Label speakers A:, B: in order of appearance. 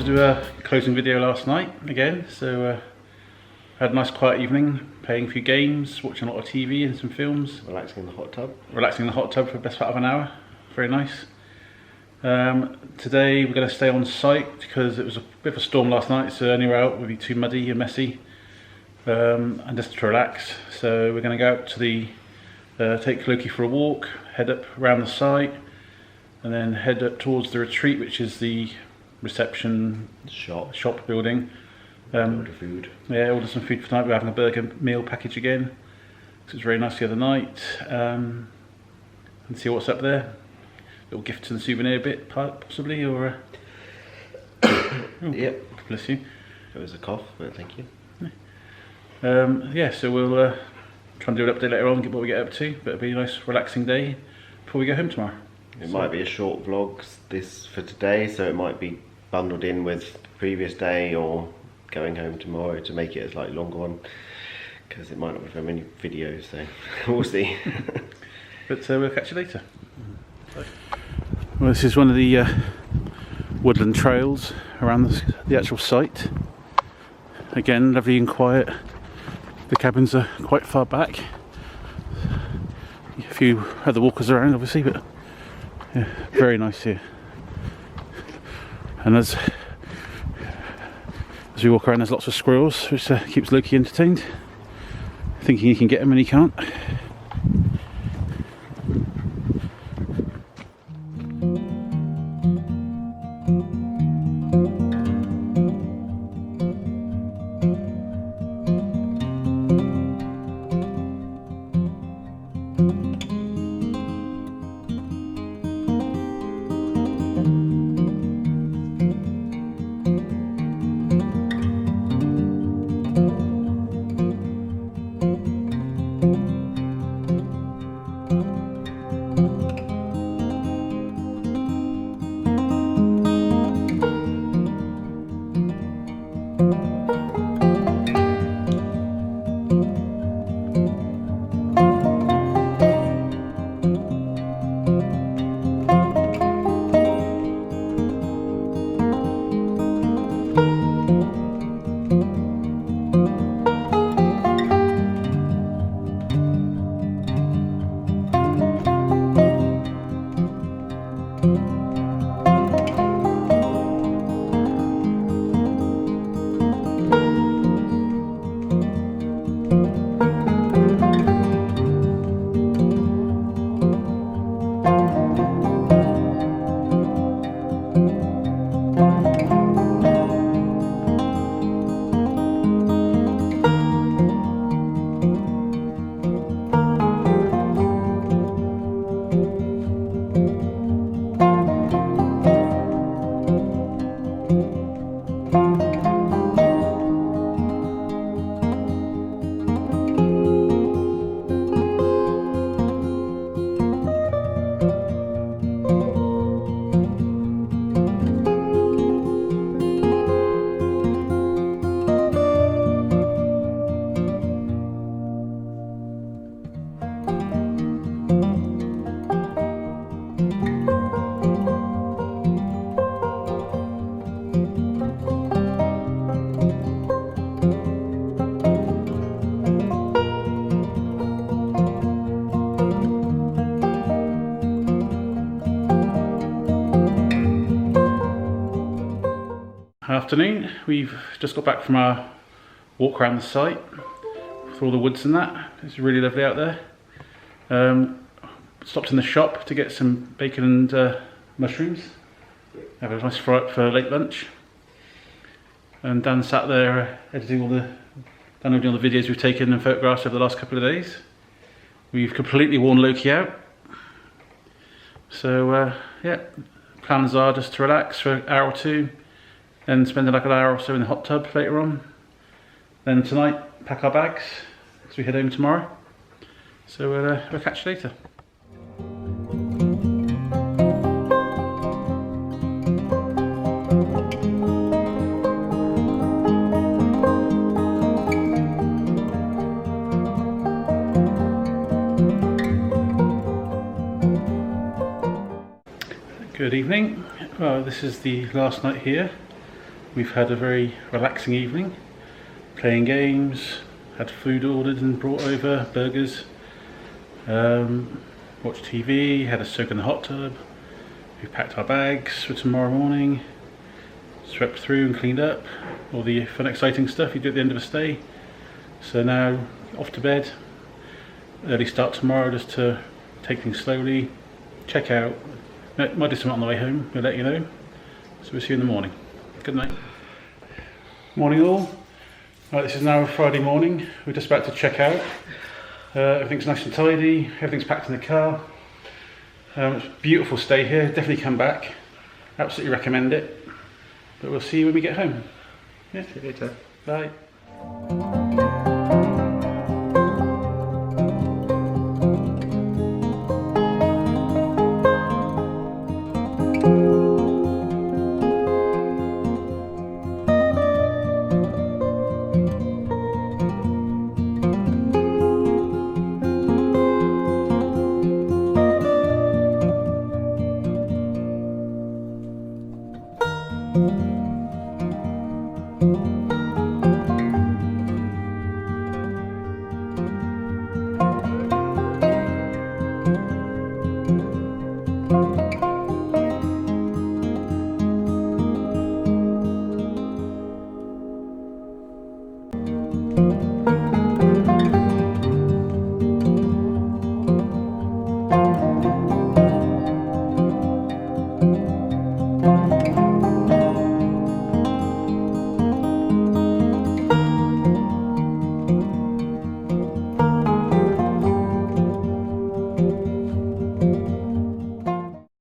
A: do a closing video last night again, so had a nice quiet evening, playing a few games, watching a lot of TV and some films.
B: Relaxing in the hot tub.
A: Relaxing in the hot tub for the best part of an hour, very nice. Today we're going to stay on site because it was a bit of a storm last night, so anywhere out would be too muddy and messy, and just to relax. So we're going to go out to the, take Loki for a walk, head up around the site, and then head up towards the retreat, which is the reception shop building.
B: Order food.
A: Yeah, order some food for tonight. We're having a burger meal package again. It was very nice the other night. And see what's up there. Little gift and souvenir bit, possibly, or. Oh,
B: yep.
A: Bless you.
B: It was a cough, but thank you.
A: Yeah, so we'll try and do an update later on, get what we get up to. But it'll be a nice, relaxing day before we go home tomorrow.
B: It might be a short vlog this for today, so it might be bundled in with the previous day or going home tomorrow to make it a slightly longer one, because it might not be very many videos, so we'll see.
A: But we'll catch you later. Well, this is one of the woodland trails around the actual site. Again, lovely and quiet. The cabins are quite far back. A few other walkers around, obviously, but yeah, very nice here. And as we walk around, there's lots of squirrels, which keeps Loki entertained, thinking he can get them and he can't. Afternoon, we've just got back from our walk around the site with all the woods and that. It's really lovely out there. Stopped in the shop to get some bacon and mushrooms. Have a nice fry up for late lunch. And Dan sat there downloading all the videos we've taken and photographs over the last couple of days. We've completely worn Loki out. So yeah, plans are just to relax for an hour or two, then spend like an hour or so in the hot tub later on. Then tonight, pack our bags as we head home tomorrow. So we'll catch you later. Good evening. Well, this is the last night here we've had a very relaxing evening, playing games, had food ordered and brought over, burgers, watched TV, had a soak in the hot tub. We've packed our bags for tomorrow morning, swept through and cleaned up, all the fun exciting stuff you do at the end of a stay. So now off to bed, early start tomorrow just to take things slowly, check out, might do something on the way home, we'll let you know. So we'll see you in the morning. Good night. Morning all. Right, this is now Friday morning, we're just about to check out. Everything's nice and tidy, everything's packed in the car. It's a beautiful stay here, definitely come back. Absolutely recommend it. But we'll see you when we get home. Yeah.
B: See you later.
A: Bye.